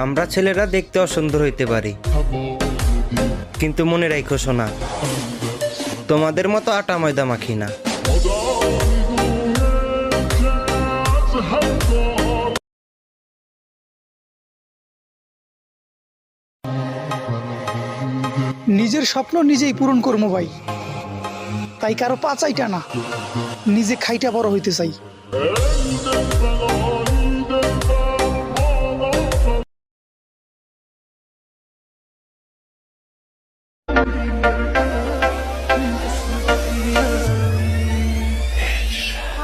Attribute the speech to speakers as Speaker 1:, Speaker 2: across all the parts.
Speaker 1: আমরা ছেলেরা দেখতে অসুন্দর হইতে পারি, কিন্তু মনে রাখো শোনা, তোমাদের মতো আটা ময়দা মাখি না।
Speaker 2: নিজের স্বপ্ন নিজেই পূরণ করবো ভাই, তাই কারো পাচাইটা না, নিজে খাইটা বড় হইতে চাই।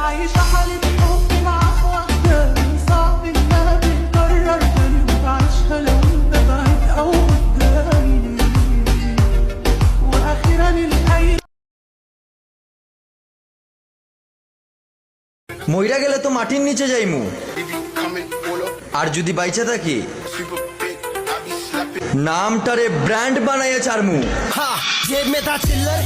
Speaker 3: عايشة حالة حب معاك واحدة، صعب انها تتكرر تاني، وتعيشها لو انت بعيد او قدامي، واخيرا الحي
Speaker 4: মইরা গেলে তো মাটির নিচে যাইমু, আর যদি বাইচা থাকি নামটারে ব্র্যান্ড বানাইয়া চারমু।
Speaker 5: जेब में था चिल्लर